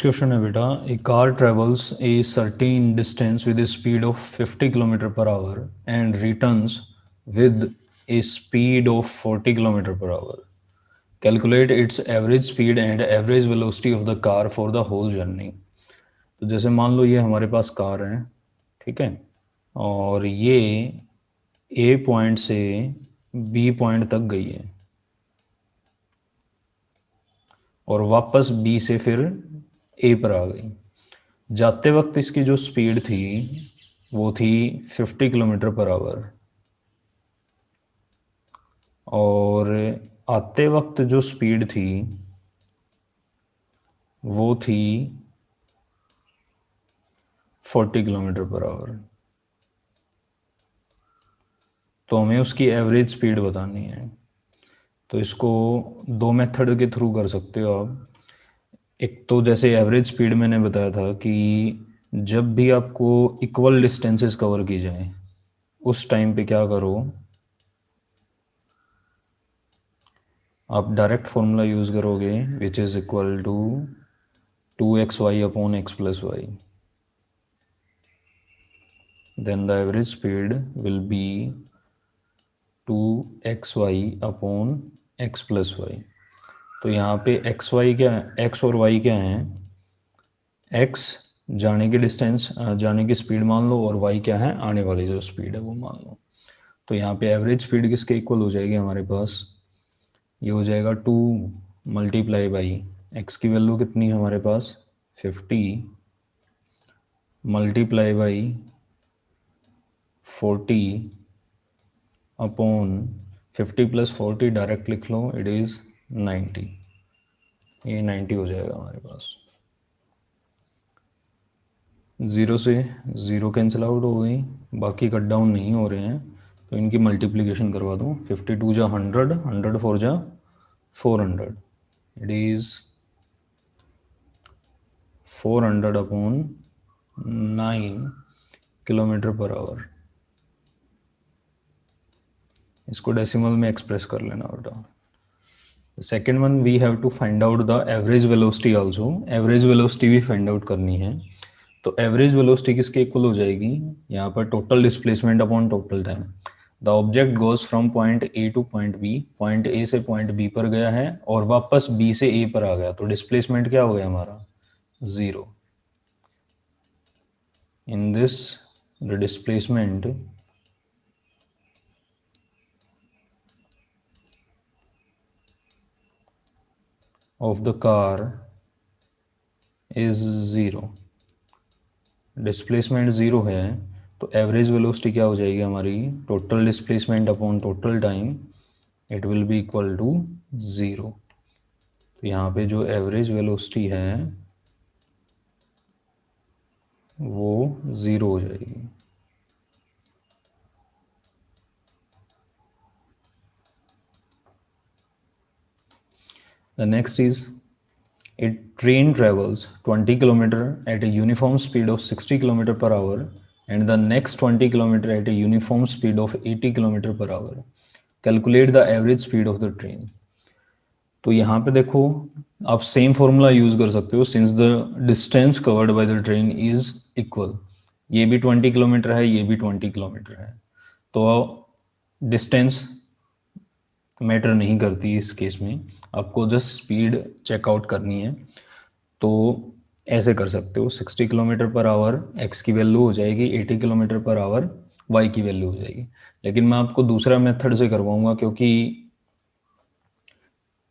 First question है बेटा, a car travels a certain distance with a speed of 50 kilometre per hour and returns with a speed of 40 kilometre per hour. Calculate its average speed and average velocity of the car for the whole journey. तो जैसे मान लो ये हमारे पास car है, ठीक है, और ये ए पॉइंट से बी पॉइंट तक गई है और वापस बी से फिर ए पर आ गई। जाते वक्त इसकी जो स्पीड थी वो थी 50 किलोमीटर पर आवर, और आते वक्त जो स्पीड थी वो थी 40 किलोमीटर पर आवर। तो हमें उसकी एवरेज स्पीड बतानी है। तो इसको दो मेथड के थ्रू कर सकते हो आप। एक तो जैसे एवरेज स्पीड मैंने बताया था कि जब भी आपको इक्वल डिस्टेंसेस कवर की जाए उस टाइम पे क्या करो, आप डायरेक्ट फॉर्मूला यूज़ करोगे which is equal to 2xy upon x plus y. Then the average speed will be 2xy upon x plus y. तो यहाँ पे xy क्या है, x और y क्या हैं, x जाने की डिस्टेंस जाने की स्पीड मान लो, और y क्या है, आने वाली जो स्पीड है वो मान लो। तो यहाँ पे एवरेज स्पीड किसके इक्वल हो जाएगी हमारे पास, ये हो जाएगा 2 मल्टीप्लाई बाई एक्स की वैल्यू कितनी है हमारे पास 50 multiply by 40 upon 50 plus 40 direct लिख लो, इट इज़ 90। ये 90 हो जाएगा हमारे पास। ज़ीरो से ज़ीरो कैंसिल आउट हो गई, बाकी कट डाउन नहीं हो रहे हैं, तो इनकी मल्टीप्लिकेशन करवा दूँ। 52 जा 100, 100 4 जा 400, it is 400 upon 9 kilometre per hour. इसको डेसिमल में एक्सप्रेस कर लेना बेटा। Second one, we have to find out the average velocity also. Average velocity भी फाइंड आउट करनी है। तो एवरेज वेलोसिटी किसके इक्वल हो जाएगी, यहाँ पर total displacement upon total time. The object goes from point A to point B, point A से पॉइंट बी पर गया है और वापस बी से ए पर आ गया, तो डिस्प्लेसमेंट क्या हो गया हमारा, 0। In this the displacement of the car is 0। Displacement 0 है तो एवरेज वेलोसिटी क्या हो जाएगी हमारी, total displacement upon total time, it will be equal to 0। तो यहाँ पे जो एवरेज वेलोसिटी है वो 0 हो जाएगी। The next is a train travels 20 kilometer at a uniform speed of 60 kilometer per hour and the next 20 kilometer at a uniform speed of 80 kilometer per hour. Calculate the average speed of the train. तो यहाँ पे देखो, आप same formula use कर सकते हो, since the distance covered by the train is equal. ये भी 20 किलोमीटर है, ये भी 20 किलोमीटर है, तो डिस्टेंस मैटर नहीं करती इस केस में, आपको जस्ट स्पीड चेकआउट करनी है। तो ऐसे कर सकते हो, 60 किलोमीटर पर आवर एक्स की वैल्यू हो जाएगी, 80 किलोमीटर पर आवर वाई की वैल्यू हो जाएगी। लेकिन मैं आपको दूसरा मेथड से करवाऊंगा, क्योंकि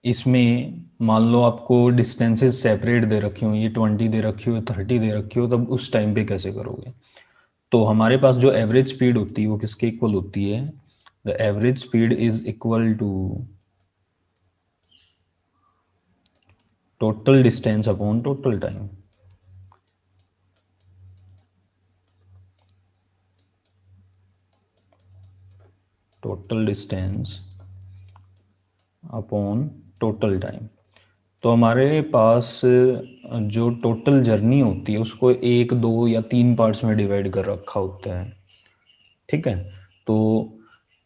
इसमें मान लो आपको डिस्टेंसेस सेपरेट दे रखी हो, ये 20 दे रखी हो, 30 दे रखी हो, तब उस टाइम पे कैसे करोगे। तो हमारे पास जो एवरेज स्पीड होती है वो किसके इक्वल होती है, the average speed is equal to total distance upon total time. Total distance upon total time. तो हमारे पास जो टोटल जर्नी होती है उसको एक, दो या तीन पार्ट्स में डिवाइड कर रखा होता है, ठीक है। तो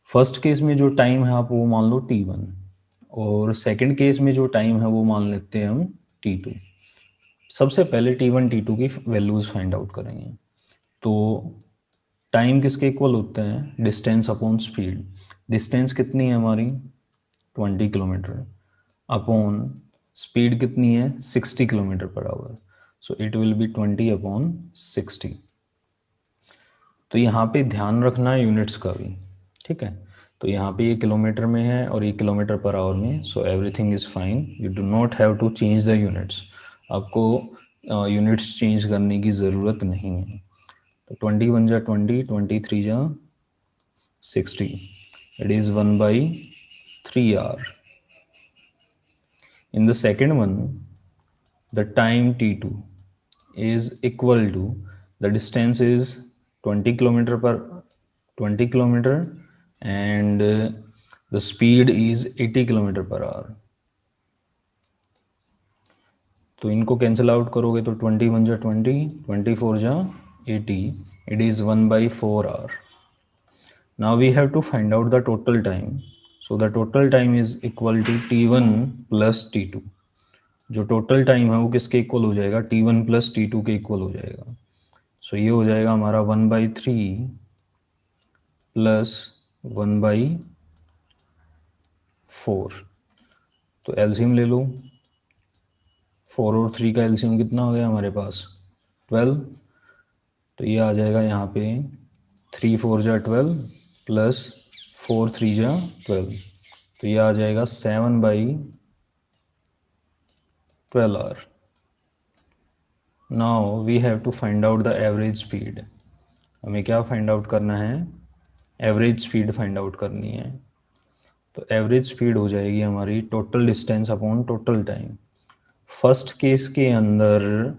फर्स्ट केस में जो टाइम है आप वो मान लो t1, और सेकंड केस में जो टाइम है वो मान लेते हैं हम t2। सबसे पहले T1 T2 की वैल्यूज़ फाइंड आउट करेंगे। तो टाइम किसके इक्वल होते हैं, डिस्टेंस अपॉन स्पीड। डिस्टेंस कितनी है हमारी 20 किलोमीटर अपॉन स्पीड कितनी है 60 kilometre per our, so it will B 20 upon 60। तो यहाँ पे ध्यान रखना है यूनिट्स का भी, ठीक है। तो यहाँ पे ये किलोमीटर में है और ये किलोमीटर पर आवर में, so everything is fine, you do not have to change the units. आपको यूनिट्स चेंज करने की ज़रूरत नहीं है। तो 21 जा 20, 23 जा 60, it is 1/3 hour. In the second one, the time t2 is equal to, the distance is 20 kilometer and the speed is 80 kilometre per our. तो इनको कैंसिल आउट करोगे तो 21 जा 20, 24 जा 80, it is 1/4 hour। Now we have to find out the total time. So the total time is equal to T1 plus T2। जो total time है वो किसके इक्वल हो जाएगा, T1 प्लस T2 के इक्वल हो जाएगा। सो ये हो जाएगा हमारा 1/3 प्लस 1/4। तो एलसीएम ले लो, 4 और 3 का एलसीएम कितना हो गया हमारे पास 12। तो ये आ जाएगा यहाँ पे 3 4 जा 12 प्लस 4 3 जा 12, तो ये आ जाएगा 7/12 hour. Now we have to find out the average speed. हमें क्या फाइंड आउट करना है, एवरेज स्पीड फाइंड आउट करनी है। तो एवरेज स्पीड हो जाएगी हमारी total distance upon total time. First case के अंदर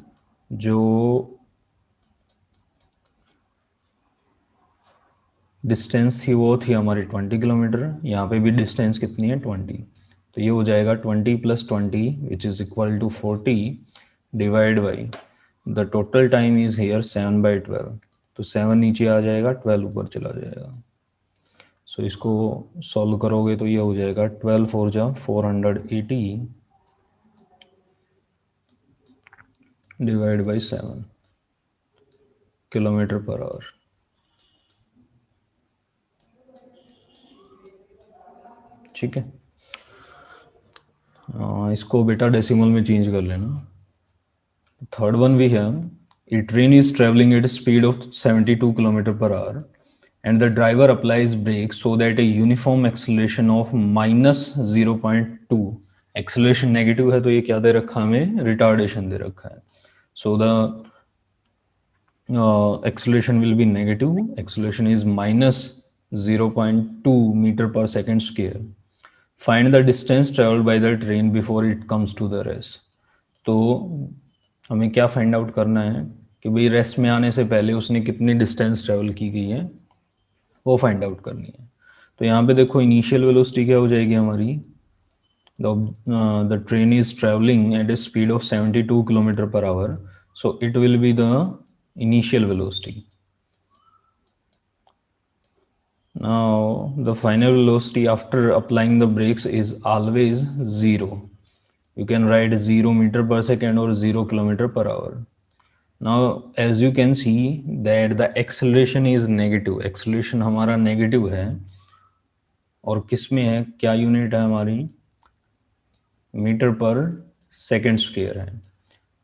जो डिस्टेंस थी वो थी हमारी 20 किलोमीटर, यहाँ पे भी डिस्टेंस कितनी है 20, तो ये हो जाएगा 20 + 20 which is equal to 40 divide by the total time is here 7/12। तो 7 नीचे आ जाएगा, 12 ऊपर चला जाएगा। सो इसको सॉल्व करोगे तो ये हो जाएगा 12 4 जा 480 divide by 7 kilometre per hour. ठीक है, इसको बेटा डेसिमल में चेंज कर लेना। Third one we have, a train is traveling at a speed of 72 kilometre per hour and the driver applies brakes so that a uniform acceleration of -0.2, acceleration negative है तो ये क्या दे रखा हमें, रिटार्डेशन दे रखा है। So the acceleration will be negative, acceleration is -0.2 meter per second square। Find the distance traveled by the train before it comes to the rest। तो हमें क्या फाइंड आउट करना है कि भाई रेस्ट में आने से पहले उसने कितनी डिस्टेंस ट्रेवल की गई है, वो फाइंड आउट करनी है। तो यहाँ पे देखो इनिशियल वेलोसिटी क्या हो जाएगी हमारी, the train is travelling at A speed of 72 kilometre per our, so it will be the initial velocity. Now the final velocity after applying the brakes is always 0. You can write 0 meter per second or 0 kilometer per hour. Now as you can see that the acceleration is negative, acceleration हमारा negative है और किस में है, क्या unit है हमारी, metre per second square है।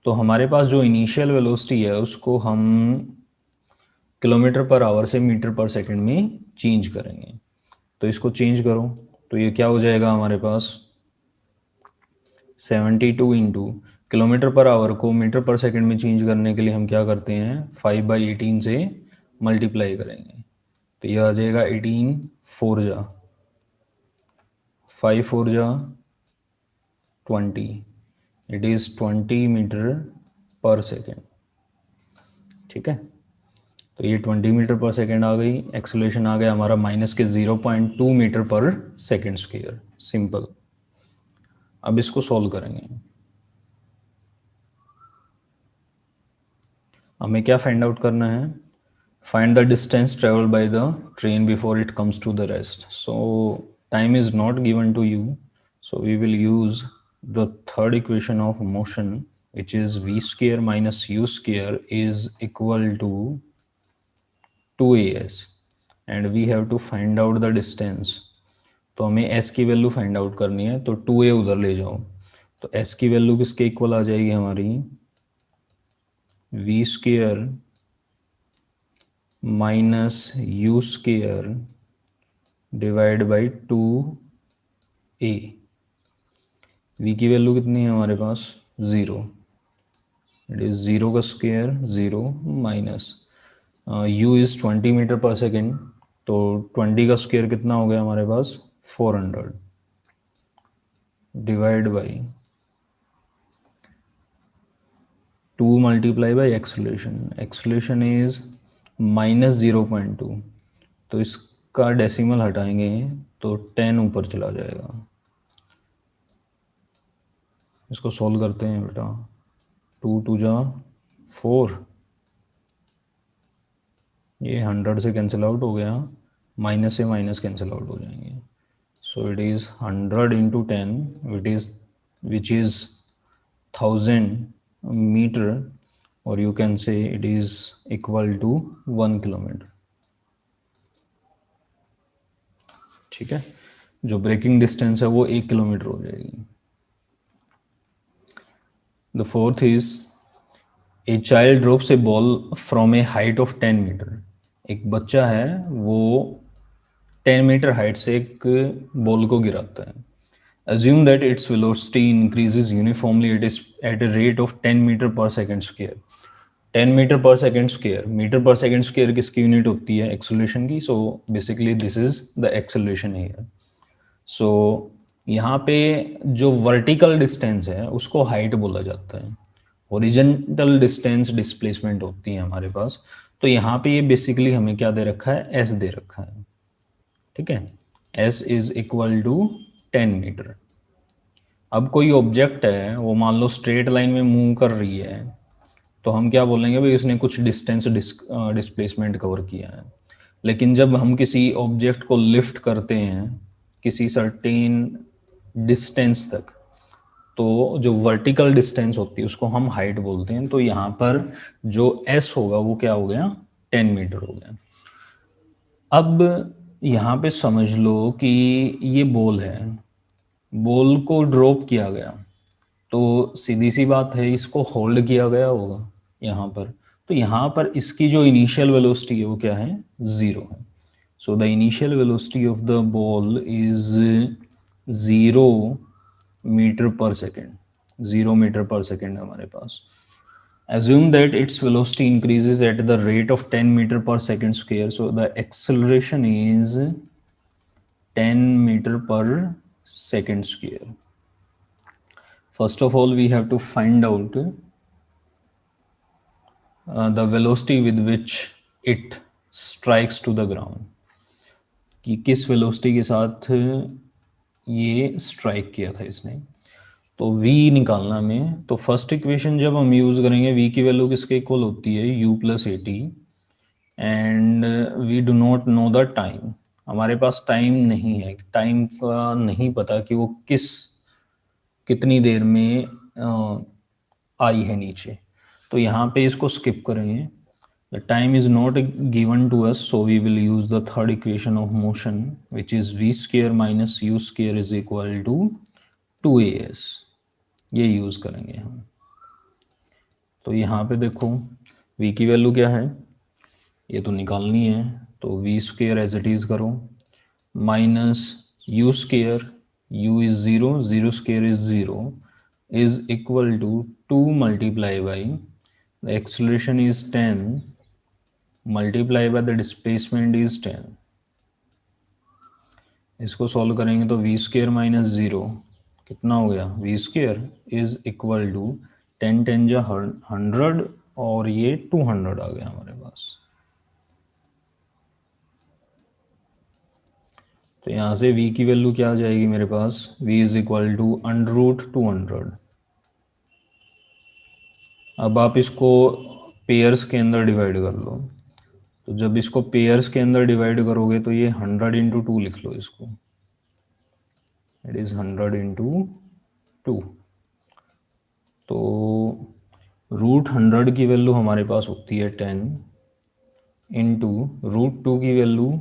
तो हमारे पास जो इनिशियल वेलोसिटी है उसको हम किलोमीटर पर आवर से मीटर पर सेकंड में चेंज करेंगे। तो इसको चेंज करो तो ये क्या हो जाएगा हमारे पास 72 इंटू किलोमीटर पर आवर को मीटर पर सेकंड में चेंज करने के लिए हम क्या करते हैं 5/18 से मल्टीप्लाई करेंगे। तो ये आ जाएगा 18 4 जा 5 4 जा 20, it is 20 metre per second. ठीक है, तो ये 20 मीटर पर सेकेंड आ गई, एक्सेलरेशन आ गया हमारा माइनस के 0.2 metre per second square. Simple. अब इसको सॉल्व करेंगे। हमें क्या फाइंड आउट करना है, find the distance travel by the train before it comes to the rest. So time is not given to you, so we will use the third equation of motion which is v square minus u square is equal to 2as and we have to find out the distance. तो हमें s की value find out करनी है, तो 2a उधर ले जाओ, तो s की वैल्यू किसके इक्वल आ जाएगी हमारी, v square minus u square divide by 2a। v की वैल्यू कितनी है हमारे पास, 0, इट इज़ 0 का square 0 minus u is 20 metre per second, तो 20 का स्क्वायर कितना हो गया हमारे पास, 400 divide by 2 multiply by acceleration is -0.2, तो इसका डेसिमल हटाएंगे तो 10 ऊपर चला जाएगा। इसको सॉल्व करते हैं बेटा, 2 2 जा 4, ये 100 से कैंसिल आउट हो गया, माइनस से माइनस कैंसिल आउट हो जाएंगे, so it is 100 into 10 which is 1000 metre, और you can say it is equal to 1 kilometre. ठीक है, जो ब्रेकिंग डिस्टेंस है वो 1 किलोमीटर हो जाएगी। The fourth is a child drops a ball from a height of 10 metre. एक बच्चा है वो 10 मीटर हाइट से एक बॉल को गिराता है। Assume that its velocity increases uniformly at a rate of 10 metre per second square. 10 metre per second square, metre per second square किसकी यूनिट होती है, एक्सेलरेशन की, so basically this is the acceleration here. So यहाँ पे जो vertical distance है उसको height बोला जाता है, हॉरिजॉन्टल डिस्टेंस डिस्प्लेसमेंट होती है हमारे पास। तो यहाँ पे ये बेसिकली हमें क्या दे रखा है, एस दे रखा है। ठीक है, S is equal to 10 metre. अब कोई ऑब्जेक्ट है वो मान लो स्ट्रेट लाइन में मूव कर रही है, तो हम क्या बोलेंगे भाई उसने कुछ डिस्टेंस डिस्प्लेसमेंट कवर किया है। लेकिन जब हम किसी ऑब्जेक्ट को लिफ्ट करते हैं किसी सर्टेन डिस्टेंस तक, तो जो वर्टिकल डिस्टेंस होती है उसको हम हाइट बोलते हैं। तो यहाँ पर जो एस होगा वो क्या हो गया, 10 मीटर हो गया। अब यहाँ पे समझ लो कि ये बॉल है, बॉल को ड्रॉप किया गया, तो सीधी सी बात है इसको होल्ड किया गया होगा यहाँ पर। तो यहाँ पर इसकी जो इनिशियल वेलोसिटी है वो क्या है, 0 है। So the initial velocity of the ball is 0 metre per second, 0 metre per second हमारे पास। Assume that its velocity increases at the rate of 10 meter per second square. So the acceleration is 10 meter per second square. First of all, we have to find out the velocity with which it strikes to the ground, कि किस velocity के साथ ये strike किया था इसने। तो v निकालना में, तो फर्स्ट इक्वेशन जब हम यूज़ करेंगे v की वैल्यू किसके इक्वल होती है, u plus a t, and we do not know the time. हमारे पास टाइम नहीं है, टाइम का नहीं पता कि वो कितनी देर में आई है नीचे। तो यहाँ पे इसको स्किप करेंगे, the time is not given to us, so we will use the third equation of motion which is v square minus u square is equal to 2as, ये यूज करेंगे हम। तो यहाँ पे देखो v की वैल्यू क्या है, ये तो निकालनी है, तो v square as it is करो, minus u square, u is 0, 0 square is 0, is equal to 2 multiply by the acceleration is 10 multiply by the displacement is 10। इसको सॉल्व करेंगे तो v स्क्र माइनस 0 कितना हो गया, v square is equal to 10 10 जा 100 और ये 200 आ गया हमारे पास। तो यहाँ से v की वैल्यू क्या आ जाएगी मेरे पास, v is equal to under root 200। अब आप इसको पेयर्स के अंदर डिवाइड कर लो, तो जब इसको पेयर्स के अंदर डिवाइड करोगे तो ये 100 इंटू 2 लिख लो इसको, इट इज़ 100 इंटू 2। तो √100 की वैल्यू हमारे पास होती है 10 इंटू √2 की वैल्यू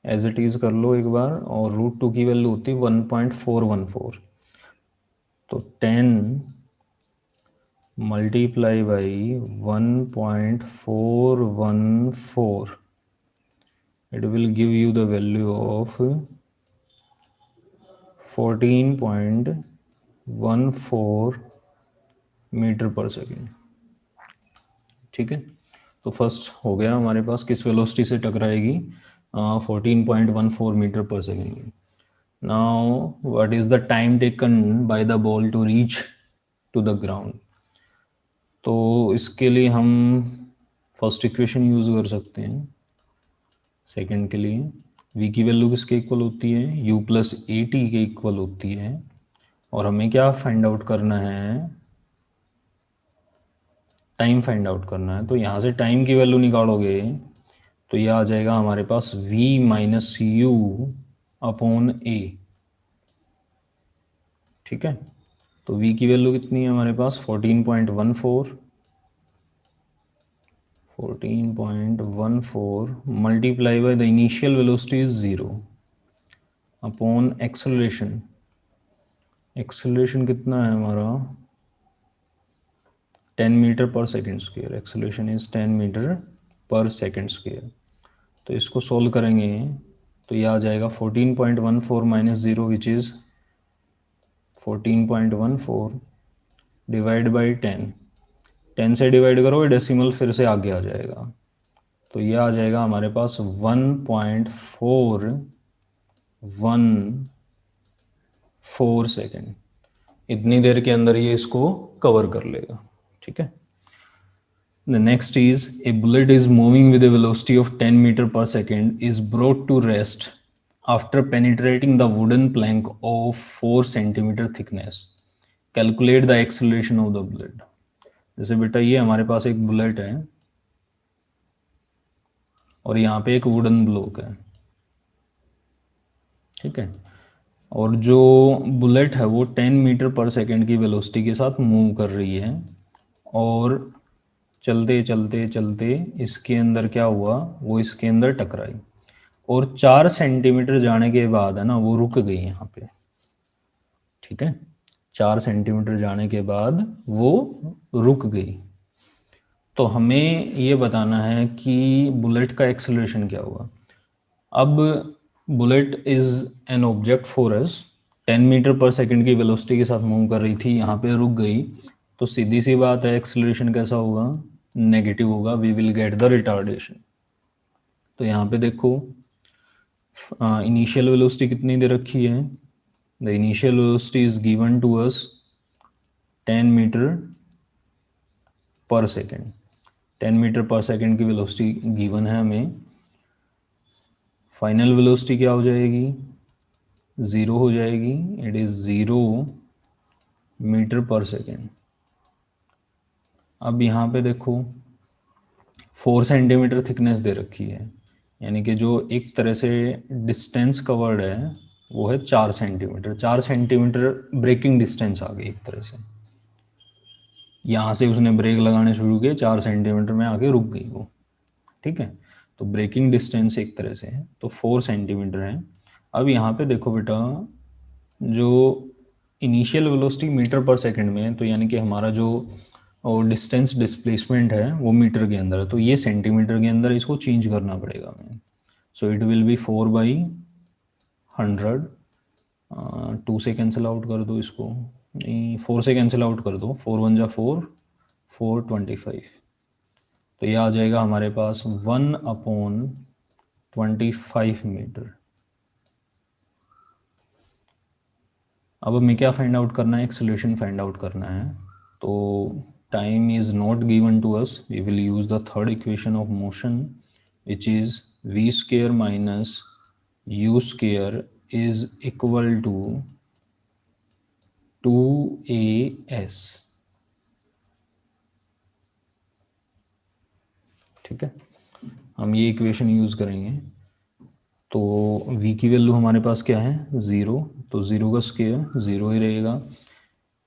एज इट इज़ कर लो एक बार, और √2 की वैल्यू होती है 1.414। तो 10 multiply by 1.414, it will give you the value of 14.14 meter per second. ठीक है, तो फर्स्ट हो गया हमारे पास, किस वेलोसिटी से टकराएगी, 14.14 meter per second. Now what is the time taken by the ball to reach to the ground. तो इसके लिए हम फर्स्ट इक्वेशन यूज़ कर सकते हैं सेकंड के लिए। v की वैल्यू किसके इक्वल होती है, u प्लस ए टी के इक्वल होती है, और हमें क्या फाइंड आउट करना है, टाइम फाइंड आउट करना है। तो यहाँ से टाइम की वैल्यू निकालोगे तो ये आ जाएगा हमारे पास v minus u upon a. ठीक है, तो v की वैल्यू कितनी है हमारे पास, 14.14 multiply by the initial velocity is 0 upon acceleration. Acceleration कितना है हमारा, 10 metre per second square. Acceleration is 10 metre per second square. तो इसको सोल्व करेंगे तो ये आ जाएगा 14.14 minus 0 which is 14.14 divide by 10। 10 से डिवाइड करो, डेसिमल फिर से आगे आ जाएगा, तो ये आ जाएगा हमारे पास 1.414 सेकेंड। इतनी देर के अंदर ये इसको कवर कर लेगा। ठीक है, the next is a bullet is moving with a velocity of 10 meter per second is brought to rest after penetrating the wooden plank of 4 centimeter thickness. Calculate the acceleration of the bullet. जैसे बेटा ये हमारे पास एक bullet है और यहाँ पे एक वुडन ब्लॉक है। ठीक है, और जो बुलेट है वो 10 मीटर पर सेकेंड की वेलोसिटी के साथ मूव कर रही है, और चलते चलते चलते इसके अंदर क्या हुआ, वो इसके अंदर टकराई, और 4 सेंटीमीटर जाने के बाद है ना वो रुक गई यहाँ पे। ठीक है, 4 सेंटीमीटर जाने के बाद वो रुक गई। तो हमें ये बताना है कि बुलेट का एक्सेलरेशन क्या हुआ। अब bullet is an object for us, 10 metre per second की वेलोसिटी के साथ मूव कर रही थी, यहाँ पे रुक गई, तो सीधी सी बात है एक्सेलरेशन कैसा होगा, नेगेटिव होगा, we will get the retardation. तो यहाँ पे देखो इनिशियल वेलोसिटी कितनी दे रखी है, the initial velocity is given to us 10 metre per second. 10 metre per second की वेलोसिटी गिवन है हमें। फाइनल वेलोसिटी क्या हो जाएगी, 0 हो जाएगी, it is 0 metre per second. अब यहाँ पे देखो 4 सेंटीमीटर थिकनेस दे रखी है, यानी कि जो एक तरह से डिस्टेंस कवर्ड है वो है 4 सेंटीमीटर। 4 सेंटीमीटर ब्रेकिंग डिस्टेंस आ गई एक तरह से, यहाँ से उसने ब्रेक लगाने शुरू किए, 4 सेंटीमीटर में आके रुक गई वो। ठीक है, तो ब्रेकिंग डिस्टेंस एक तरह से है, तो 4 सेंटीमीटर है। अब यहाँ पे देखो बेटा, जो initial velocity metre per second में है, तो यानी कि हमारा जो और डिस्टेंस डिस्प्लेसमेंट है वो मीटर के अंदर है, तो ये सेंटीमीटर के अंदर इसको चेंज करना पड़ेगा हमें। So it will B 4/100। 2 से कैंसिल आउट कर दो इसको, नहीं 4 से कैंसिल आउट कर दो, 4 1 जा 4, 425। तो ये आ जाएगा हमारे पास 1/25 मीटर। अब हमें क्या फाइंड आउट करना है, एक्सेलरेशन फाइंड आउट करना है। तो time is not given to us, we will use the third equation of motion which is v square minus u square is equal to 2as। ठीक है, हम ये इक्वेशन यूज़ करेंगे। तो v की वैल्यू हमारे पास क्या है, 0, तो 0 का स्क्वेयर 0 ही रहेगा।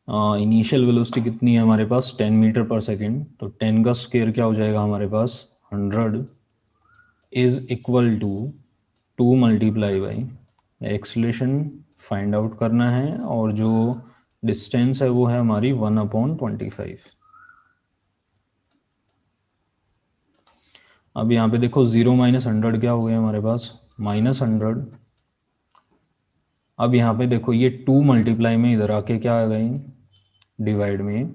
इनिशियल वेलोसिटी कितनी है हमारे पास 10 मीटर पर सेकेंड, तो 10 का स्क्वायर क्या हो जाएगा हमारे पास 100 is equal to 2 multiply by acceleration find out करना है, और जो डिस्टेंस है वो है हमारी 1/25। अब यहाँ पे देखो 0 माइनस 100 क्या हो गया हमारे पास -100। अब यहाँ पे देखो ये 2 मल्टीप्लाई में इधर आके क्या आ गए डिवाइड में,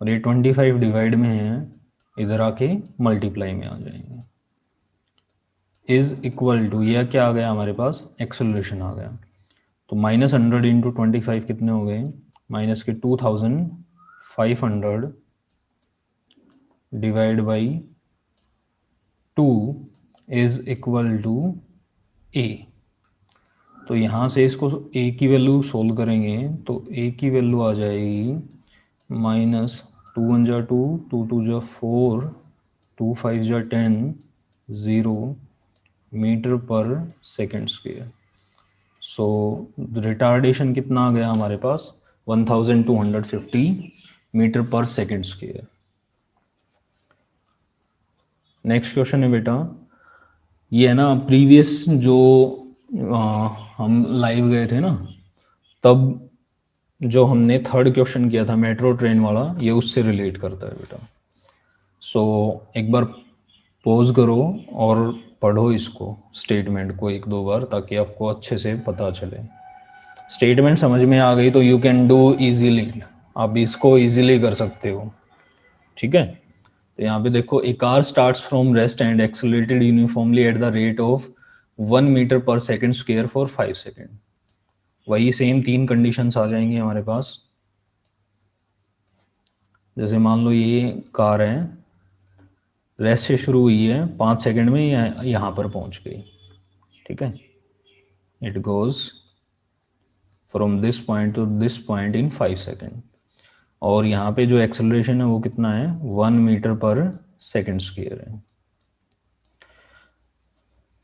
और ये 25 डिवाइड में है इधर आके मल्टीप्लाई में आ जाएंगे। इज इक्वल टू यह क्या आ गया हमारे पास एक्सेलरेशन आ गया। तो -100 इंटू 25 कितने हो गए माइनस के 2500 divide by 2 is equal to a. तो यहाँ से इसको ए की वैल्यू सोल्व करेंगे तो ए की वैल्यू आ जाएगी माइनस 2 1 जा 2, 2 2 जा 4, 2 5 जा 10, 0 मीटर पर सेकेंड स्क्वेयर। सो रिटार्डेशन कितना आ गया हमारे पास 1250 metre per second square. Next question है बेटा, ये है ना प्रीवियस जो हम लाइव गए थे ना, तब जो हमने थर्ड क्वेश्चन किया था मेट्रो ट्रेन वाला, ये उससे रिलेट करता है बेटा। सो एक बार पॉज करो और पढ़ो इसको स्टेटमेंट को एक दो बार, ताकि आपको अच्छे से पता चले। स्टेटमेंट समझ में आ गई तो यू कैन डू इजीली, आप इसको इजीली कर सकते हो, ठीक है। तो यहाँ पे देखो a car starts from rest and accelerated uniformly at the rate of 1 metre per second square for 5 second. वही सेम तीन कंडीशंस आ जाएंगी हमारे पास। जैसे मान लो ये कार है, रेस्ट से शुरू हुई है 5 सेकेंड में यहाँ पर पहुँच गई, ठीक है। It goes from this point two this point in 5 second, और यहाँ पे जो एक्सेलरेशन है वो कितना है 1 मीटर पर सेकेंड स्क्वेयर है।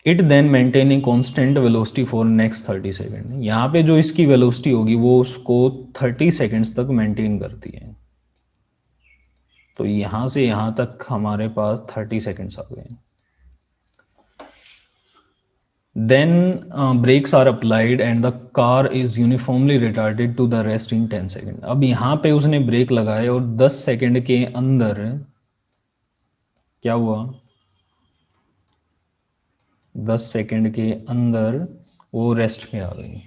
It then maintaining constant velocity for next 30 second. यहाँ पे जो इसकी वेलोसिटी होगी वो उसको 30 सेकेंड्स तक मेंटेन करती है। तो यहाँ से यहाँ तक हमारे पास 30 सेकेंड्स आ गए। Then brakes are applied and the car is uniformly retarded to the rest in 10 second. अब यहाँ पे उसने ब्रेक लगाए और 10 सेकेंड के अंदर क्या हुआ, 10 सेकेंड के अंदर वो रेस्ट में आ गई,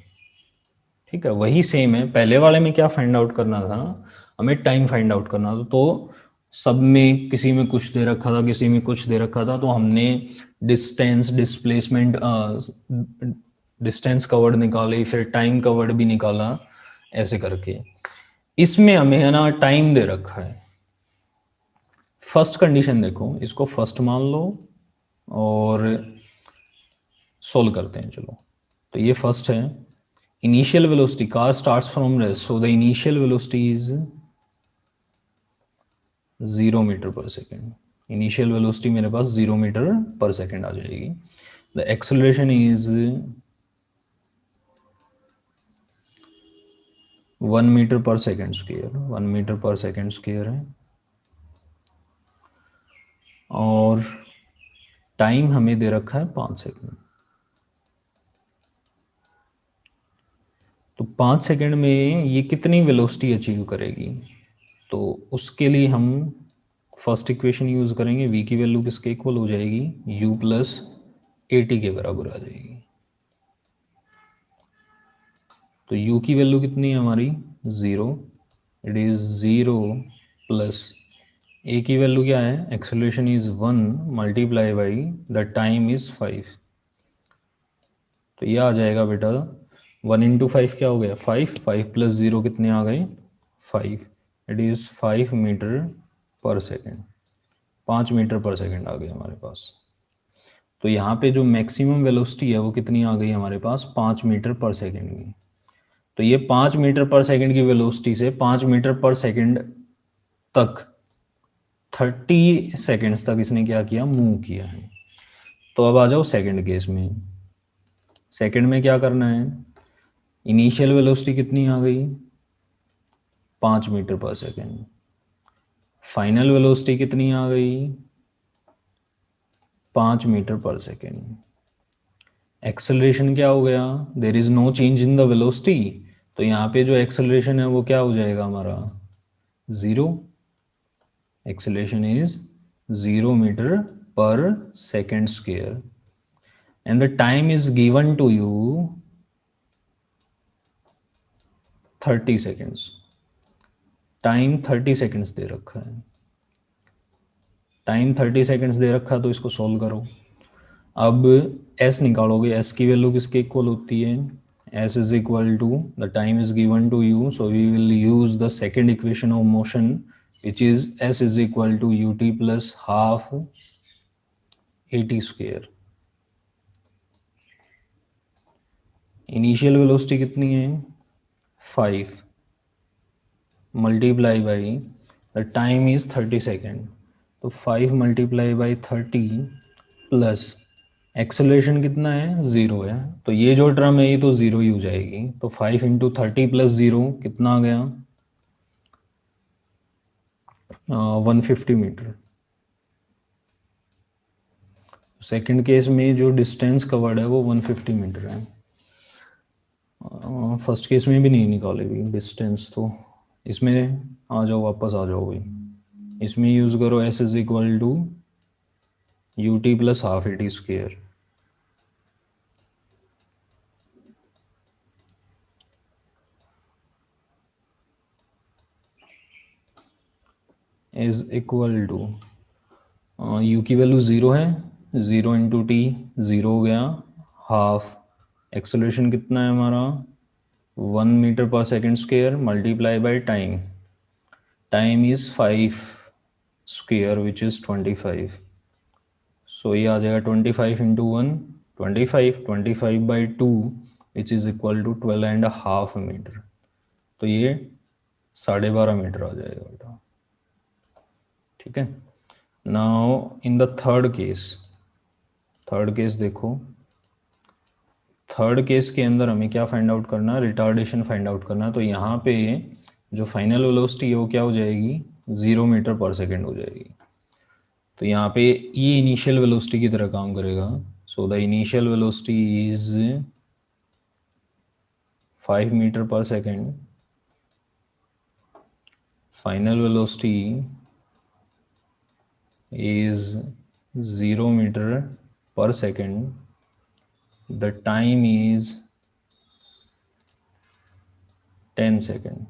ठीक है। वही सेम है, पहले वाले में क्या फाइंड आउट करना था हमें, टाइम फाइंड आउट करना था। तो सब में किसी में कुछ दे रखा था, किसी में कुछ दे रखा था, तो हमने डिस्टेंस डिस्प्लेसमेंट डिस्टेंस कवर्ड निकाले, फिर टाइम कवर्ड भी निकाला, ऐसे करके। इसमें हमें है ना टाइम दे रखा है। फर्स्ट कंडीशन देखो, इसको फर्स्ट मान लो और सोल्व करते हैं चलो। तो ये फर्स्ट है, initial velocity car starts from rest, so the initial velocity is 0 metre per second. Initial velocity मेरे पास 0 मीटर पर सेकेंड आ जाएगी। The acceleration is 1 metre per second square, 1 metre per second square है। और time हमें दे रखा है 5 second. तो 5 सेकेंड में ये कितनी वेलोसिटी अचीव करेगी, तो उसके लिए हम फर्स्ट इक्वेशन यूज़ करेंगे। v की वैल्यू किसके इक्वल हो जाएगी, u प्लस ए टी के बराबर आ जाएगी। तो u की वैल्यू कितनी है हमारी 0, इट इज़ 0 प्लस a की वैल्यू क्या है, acceleration is 1 multiply by the time is 5। तो ये आ जाएगा बेटा 1 इंटू 5 क्या हो गया 5, 5 प्लस 0 कितने आ गए 5, it is 5 metre per second, 5 metre per second आ गए हमारे पास। तो यहाँ पे जो मैक्सिमम वेलोसिटी है वो कितनी आ गई हमारे पास 5 मीटर पर सेकेंड की। तो ये 5 मीटर पर सेकेंड की वेलोसिटी से 5 मीटर पर सेकेंड तक 30 सेकेंड्स तक इसने क्या किया, मूव किया है। तो अब आ जाओ सेकेंड केस में। सेकेंड में क्या करना है, इनिशियल वेलोसिटी कितनी आ गई 5 metre per second. Final velocity कितनी आ गई? 5 मीटर पर सेकेंड। एक्सेलरेशन क्या हो गया? There is no change in the velocity, तो यहाँ पे जो एक्सेलरेशन है वो क्या हो जाएगा हमारा? Zero. Acceleration is 0 metre per second square and the time is given to you 30 seconds. Time 30 seconds दे रखा है। टाइम 30 सेकेंड्स दे रखा, तो इसको सॉल्व करो। अब एस निकालोगे, एस की वैल्यू किसके इक्वल होती है? S is equal to the time is given to you, so we will use the second equation of motion which is s is equal to u t plus half a t square. Initial velocity कितनी है? 5 multiply by the time is 30 second, तो 5 multiply by 30 plus acceleration कितना है? 0 है, तो ये जो term है ये तो 0 ही हो जाएगी। तो 5 इंटू 30 प्लस 0 कितना आ गया? 150 मीटर। सेकंड केस में जो डिस्टेंस कवर्ड है वो 150 मीटर है। फर्स्ट केस में भी नहीं निकालेगी डिस्टेंस, तो इसमें आ जाओ, वापस आ जाओ भाई। इसमें यूज़ करो s is equal to u t plus half a t square is equal to u की वैल्यू 0 है, 0 इंटू टी 0 हो गया, हाफ एक्सेलरेशन कितना है हमारा? 1 metre per second square multiply by time. Time is 5 square which is 25, सो ये आ जाएगा 25 into 1 25, 25 by 2 which is equal to 12.5 meter, तो ये 12.5 मीटर आ जाएगा बेटा। ठीक है। Now in the third case देखो, थर्ड केस के अंदर हमें क्या फाइंड आउट करना है? रिटार्डेशन फाइंड आउट करना है। तो यहाँ पे जो फाइनल वेलोसिटी है वो क्या हो जाएगी? 0 मीटर पर सेकेंड हो जाएगी। तो यहाँ पे ये इनिशियल वेलोसिटी की तरह काम करेगा। So the initial velocity is 5 metre per second, final velocity is 0 meter per second, the time is 10 second.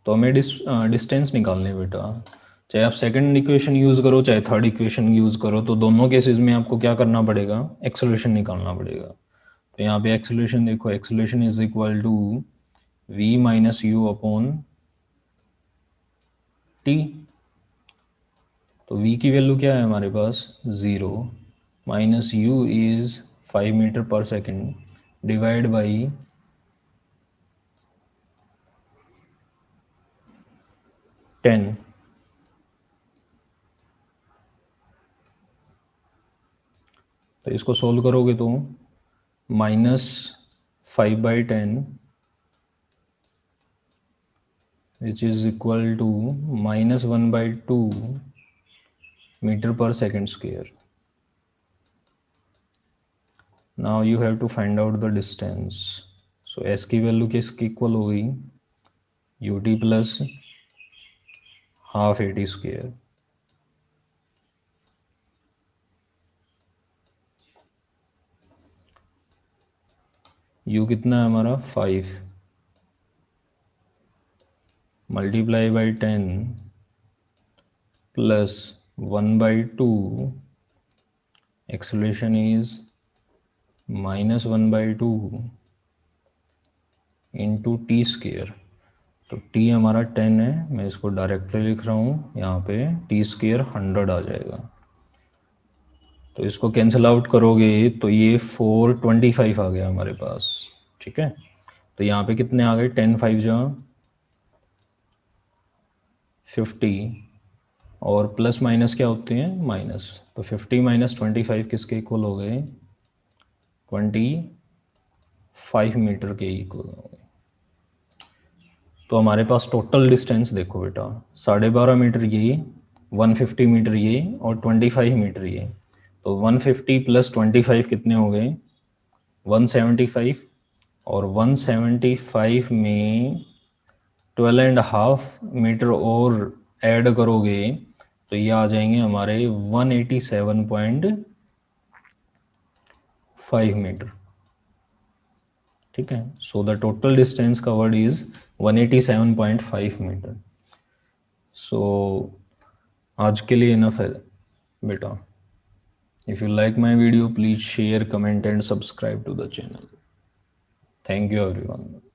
तो हमें डिस्टेंस निकालने है बेटा, चाहे आप सेकंड इक्वेशन यूज़ करो चाहे थर्ड इक्वेशन यूज़ करो, तो दोनों केसेस में आपको क्या करना पड़ेगा? एक्सेलरेशन निकालना पड़ेगा। तो यहाँ पे एक्सेलरेशन देखो, acceleration is equal to v minus u upon t. तो v की वैल्यू क्या है हमारे पास? 0 minus u is 5 metre per second divide by 10। तो इसको सोल्व करोगे तो -5/10 which is equal to -1/2 metre per second square. Now you have to find out the distance. So s की वैल्यू किसकी इक्वल हो गई? U t plus half a t square. You कितना है हमारा? 5 multiply by 10 plus 1/2, acceleration is -1/2 into T square. तो T हमारा 10 है, मैं इसको डायरेक्टली लिख रहा हूँ, यहाँ पे टी स्क्वेयर 100 आ जाएगा। तो इसको कैंसिल आउट करोगे तो ये 425 आ गया हमारे पास। ठीक है, तो यहाँ पे कितने आ गए? 10 5 जा 50, और प्लस माइनस क्या होते हैं? माइनस। तो 50 माइनस 25 किसके इक्वल हो गए? 25 मीटर के इक्वल हो गए। तो हमारे पास टोटल डिस्टेंस देखो बेटा, 12.5 मीटर ये, 150 मीटर ये और 25 मीटर ये। तो 150 + 25 कितने हो गए? 175। और 175 में 12.5 मीटर और ऐड करोगे तो ये आ जाएंगे हमारे 187.5 मीटर। ठीक है, so the total distance covered is 187.5 metre. So आज के लिए इनफ है बेटा। If you like my video please share, comment and subscribe to the channel. Thank you everyone.